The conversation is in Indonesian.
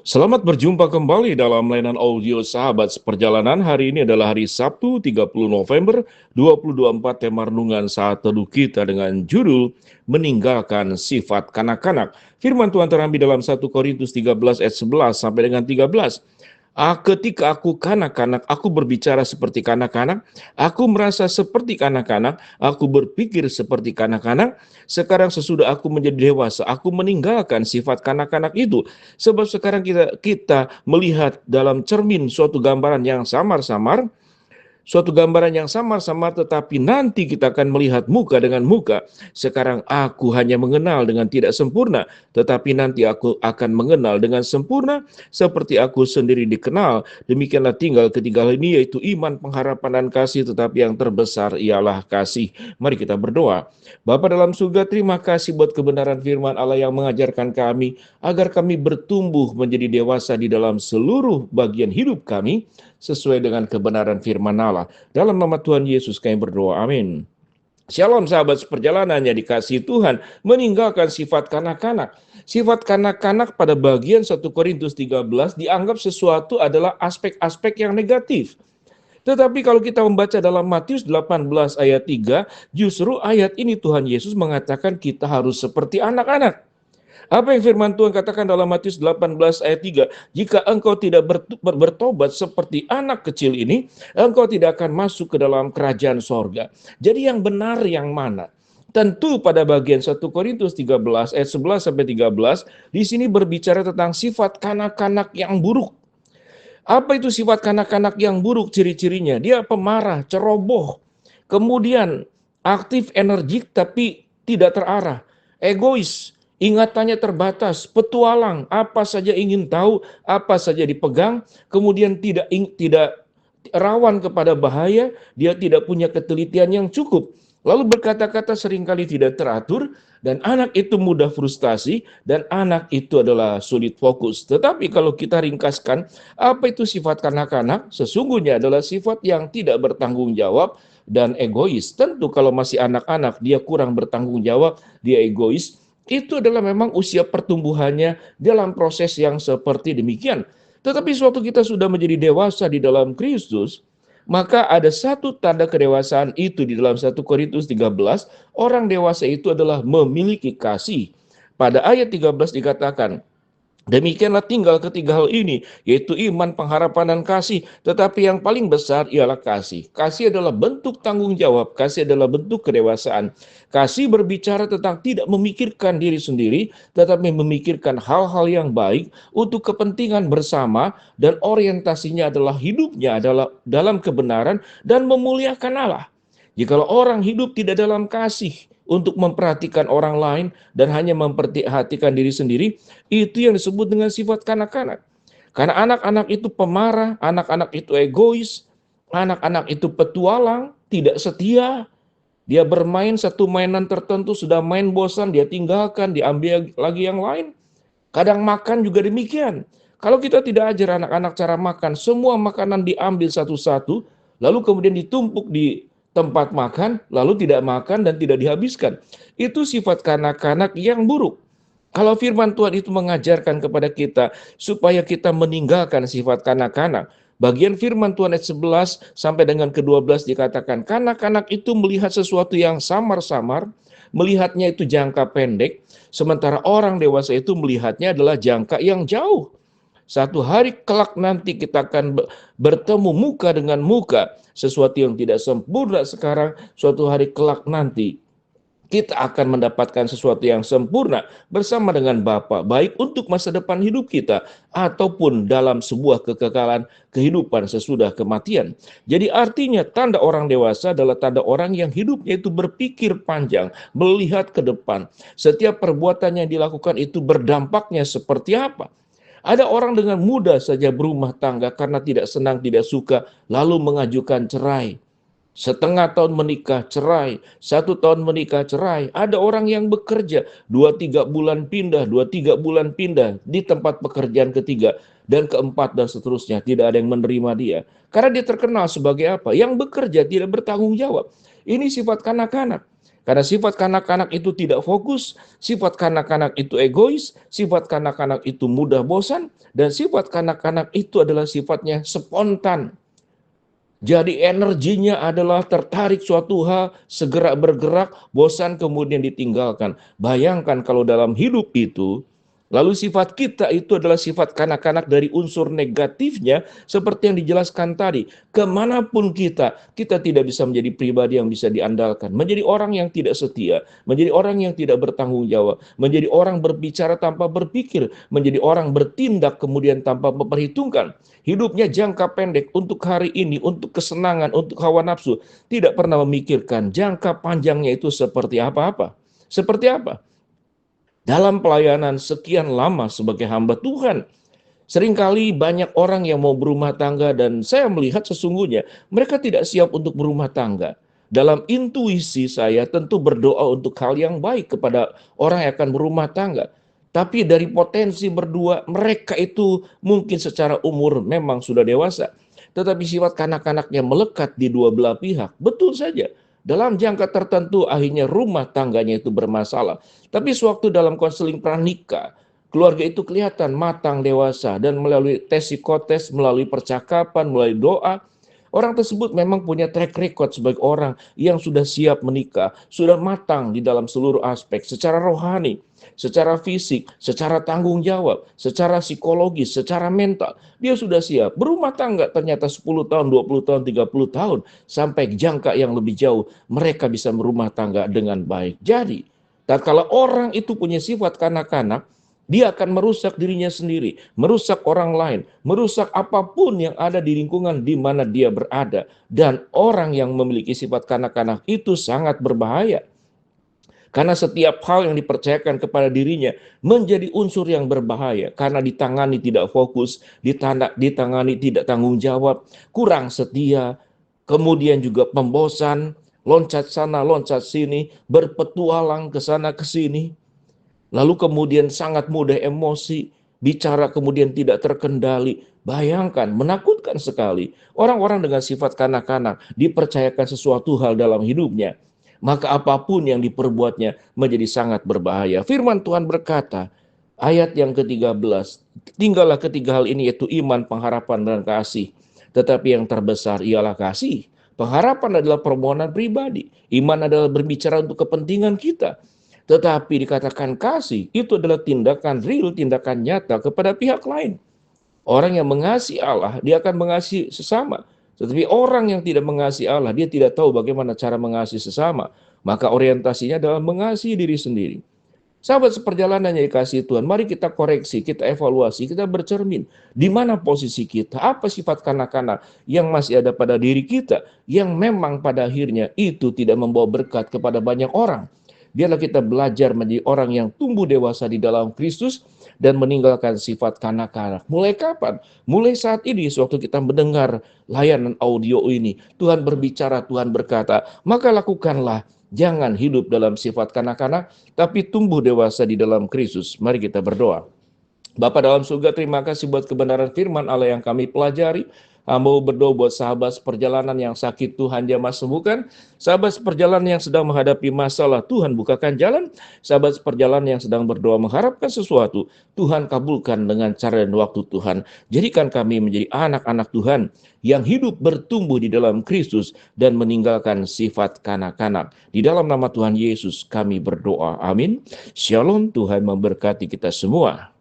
Selamat berjumpa kembali dalam layanan audio Sahabat Seperjalanan. Hari ini adalah hari Sabtu 30 November 2024. Tema renungan saat teduh kita dengan judul Meninggalkan Sifat Kanak-kanak. Firman Tuhan terambil dalam 1 Korintus 13 ayat 11 sampai dengan 13. Ketika aku kanak-kanak, aku berbicara seperti kanak-kanak, aku merasa seperti kanak-kanak, aku berpikir seperti kanak-kanak. Sekarang sesudah aku menjadi dewasa, aku meninggalkan sifat kanak-kanak itu. Sebab sekarang kita melihat dalam cermin suatu gambaran yang samar-samar, tetapi nanti kita akan melihat muka dengan muka. Sekarang aku hanya mengenal dengan tidak sempurna, tetapi nanti aku akan mengenal dengan sempurna seperti aku sendiri dikenal. Demikianlah tinggal ketiga hal ini, yaitu iman, pengharapan, dan kasih, tetapi yang terbesar ialah kasih. Mari kita berdoa. Bapa dalam surga, terima kasih buat kebenaran firman Allah yang mengajarkan kami agar kami bertumbuh menjadi dewasa di dalam seluruh bagian hidup kami sesuai dengan kebenaran firman Allah. Dalam nama Tuhan Yesus kami berdoa, amin. Shalom sahabat seperjalanan yang dikasihi Tuhan, meninggalkan sifat kanak-kanak. Sifat kanak-kanak pada bagian 1 Korintus 13 dianggap sesuatu adalah aspek-aspek yang negatif. Tetapi kalau kita membaca dalam Matius 18 ayat 3, justru ayat ini Tuhan Yesus mengatakan kita harus seperti anak-anak. Apa yang firman Tuhan katakan dalam Matius 18 ayat 3? Jika engkau tidak bertobat seperti anak kecil ini, engkau tidak akan masuk ke dalam kerajaan sorga. Jadi yang benar yang mana? Tentu pada bagian 1 Korintus 13 ayat 11 sampai 13, di sini berbicara tentang sifat kanak-kanak yang buruk. Apa itu sifat kanak-kanak yang buruk? Ciri-cirinya, dia pemarah, ceroboh, kemudian aktif, energik tapi tidak terarah, egois, ingatannya terbatas, petualang, apa saja ingin tahu, apa saja dipegang, kemudian tidak rawan kepada bahaya, dia tidak punya ketelitian yang cukup. Lalu berkata-kata seringkali tidak teratur, dan anak itu mudah frustasi, dan anak itu adalah sulit fokus. Tetapi kalau kita ringkaskan, apa itu sifat kanak-kanak? Sesungguhnya adalah sifat yang tidak bertanggung jawab dan egois. Tentu kalau masih anak-anak, dia kurang bertanggung jawab, dia egois. Itu adalah memang usia pertumbuhannya dalam proses yang seperti demikian. Tetapi suatu kita sudah menjadi dewasa di dalam Kristus, maka ada satu tanda kedewasaan itu di dalam 1 Korintus 13, orang dewasa itu adalah memiliki kasih. Pada ayat 13 dikatakan, demikianlah tinggal ketiga hal ini, yaitu iman, pengharapan, dan kasih. Tetapi yang paling besar ialah kasih. Kasih adalah bentuk tanggung jawab, kasih adalah bentuk kedewasaan. Kasih berbicara tentang tidak memikirkan diri sendiri, tetapi memikirkan hal-hal yang baik untuk kepentingan bersama, dan orientasinya adalah hidupnya adalah dalam kebenaran dan memuliakan Allah. Jikalau orang hidup tidak dalam kasih untuk memperhatikan orang lain dan hanya memperhatikan diri sendiri, itu yang disebut dengan sifat kanak-kanak. Karena anak-anak itu pemarah, anak-anak itu egois, anak-anak itu petualang, tidak setia. Dia bermain satu mainan tertentu, sudah main bosan, dia tinggalkan, diambil lagi yang lain. Kadang makan juga demikian. Kalau kita tidak ajar anak-anak cara makan, semua makanan diambil satu-satu, lalu kemudian ditumpuk di tempat makan, lalu tidak makan dan tidak dihabiskan. Itu sifat kanak-kanak yang buruk. Kalau firman Tuhan itu mengajarkan kepada kita supaya kita meninggalkan sifat kanak-kanak, bagian firman Tuhan ayat 11 sampai dengan ke-12 dikatakan, kanak-kanak itu melihat sesuatu yang samar-samar, melihatnya itu jangka pendek, sementara orang dewasa itu melihatnya adalah jangka yang jauh. Satu hari kelak nanti kita akan bertemu muka dengan muka. Sesuatu yang tidak sempurna sekarang, suatu hari kelak nanti kita akan mendapatkan sesuatu yang sempurna bersama dengan Bapa, baik untuk masa depan hidup kita ataupun dalam sebuah kekekalan kehidupan sesudah kematian. Jadi artinya tanda orang dewasa adalah tanda orang yang hidupnya itu berpikir panjang, melihat ke depan. Setiap perbuatan yang dilakukan itu berdampaknya seperti apa. Ada orang dengan mudah saja berumah tangga karena tidak senang, tidak suka, lalu mengajukan cerai. Setengah tahun menikah, cerai. 1 tahun menikah, cerai. Ada orang yang bekerja 2-3 bulan pindah, 2-3 bulan pindah di tempat pekerjaan ketiga dan keempat dan seterusnya. Tidak ada yang menerima dia. Karena dia terkenal sebagai apa? Yang bekerja tidak bertanggung jawab. Ini sifat kanak-kanak. Karena sifat kanak-kanak itu tidak fokus, sifat kanak-kanak itu egois, sifat kanak-kanak itu mudah bosan, dan sifat kanak-kanak itu adalah sifatnya spontan. Jadi energinya adalah tertarik suatu hal, segera bergerak, bosan kemudian ditinggalkan. Bayangkan kalau dalam hidup itu, lalu sifat kita itu adalah sifat kanak-kanak dari unsur negatifnya, seperti yang dijelaskan tadi. Kemanapun kita tidak bisa menjadi pribadi yang bisa diandalkan. Menjadi orang yang tidak setia, menjadi orang yang tidak bertanggung jawab, menjadi orang berbicara tanpa berpikir, menjadi orang bertindak kemudian tanpa memperhitungkan. Hidupnya jangka pendek untuk hari ini, untuk kesenangan, untuk hawa nafsu. Tidak pernah memikirkan jangka panjangnya itu seperti apa-apa. Seperti apa? Dalam pelayanan sekian lama sebagai hamba Tuhan, seringkali banyak orang yang mau berumah tangga dan saya melihat sesungguhnya mereka tidak siap untuk berumah tangga. Dalam intuisi saya tentu berdoa untuk hal yang baik kepada orang yang akan berumah tangga. Tapi dari potensi berdua, mereka itu mungkin secara umur memang sudah dewasa. Tetapi sifat kanak-kanaknya melekat di dua belah pihak. Betul saja, dalam jangka tertentu akhirnya rumah tangganya itu bermasalah. Tapi sewaktu dalam konseling pranikah, keluarga itu kelihatan matang, dewasa, dan melalui tes psikotes, melalui percakapan, melalui doa, orang tersebut memang punya track record sebagai orang yang sudah siap menikah, sudah matang di dalam seluruh aspek, secara rohani, secara fisik, secara tanggung jawab, secara psikologis, secara mental. Dia sudah siap. Berumah tangga ternyata 10 tahun, 20 tahun, 30 tahun, sampai jangka yang lebih jauh, mereka bisa berumah tangga dengan baik. Jadi, tatkala orang itu punya sifat kanak-kanak, dia akan merusak dirinya sendiri, merusak orang lain, merusak apapun yang ada di lingkungan di mana dia berada. Dan orang yang memiliki sifat kanak-kanak itu sangat berbahaya. Karena setiap hal yang dipercayakan kepada dirinya menjadi unsur yang berbahaya. Karena ditangani tidak fokus, ditangani tidak tanggung jawab, kurang setia, kemudian juga pembosan, loncat sana, loncat sini, berpetualang ke sana ke sini. Lalu kemudian sangat mudah emosi, bicara kemudian tidak terkendali. Bayangkan, menakutkan sekali. Orang-orang dengan sifat kanak-kanak dipercayakan sesuatu hal dalam hidupnya. Maka apapun yang diperbuatnya menjadi sangat berbahaya. Firman Tuhan berkata, ayat yang ke-13, tinggallah ketiga hal ini yaitu iman, pengharapan, dan kasih. Tetapi yang terbesar ialah kasih. Pengharapan adalah permohonan pribadi. Iman adalah berbicara untuk kepentingan kita. Tetapi dikatakan kasih, itu adalah tindakan real, tindakan nyata kepada pihak lain. Orang yang mengasihi Allah, dia akan mengasihi sesama. Tetapi orang yang tidak mengasihi Allah, dia tidak tahu bagaimana cara mengasihi sesama. Maka orientasinya adalah mengasihi diri sendiri. Sahabat seperjalanan yang dikasihi Tuhan, mari kita koreksi, kita evaluasi, kita bercermin. Di mana posisi kita? Apa sifat kanak-kanak yang masih ada pada diri kita, yang memang pada akhirnya itu tidak membawa berkat kepada banyak orang. Biarlah kita belajar menjadi orang yang tumbuh dewasa di dalam Kristus dan meninggalkan sifat kanak-kanak. Mulai kapan? Mulai saat ini, sewaktu kita mendengar layanan audio ini, Tuhan berbicara, Tuhan berkata, maka lakukanlah. Jangan hidup dalam sifat kanak-kanak, tapi tumbuh dewasa di dalam Kristus. Mari kita berdoa. Bapa dalam surga, terima kasih buat kebenaran firman Allah yang kami pelajari. Hamba berdoa buat sahabat seperjalanan yang sakit, Tuhan jamah sembuhkan. Sahabat seperjalanan yang sedang menghadapi masalah, Tuhan bukakan jalan. Sahabat seperjalanan yang sedang berdoa mengharapkan sesuatu, Tuhan kabulkan dengan cara dan waktu Tuhan. Jadikan kami menjadi anak-anak Tuhan yang hidup bertumbuh di dalam Kristus dan meninggalkan sifat kanak-kanak. Di dalam nama Tuhan Yesus kami berdoa. Amin. Shalom, Tuhan memberkati kita semua.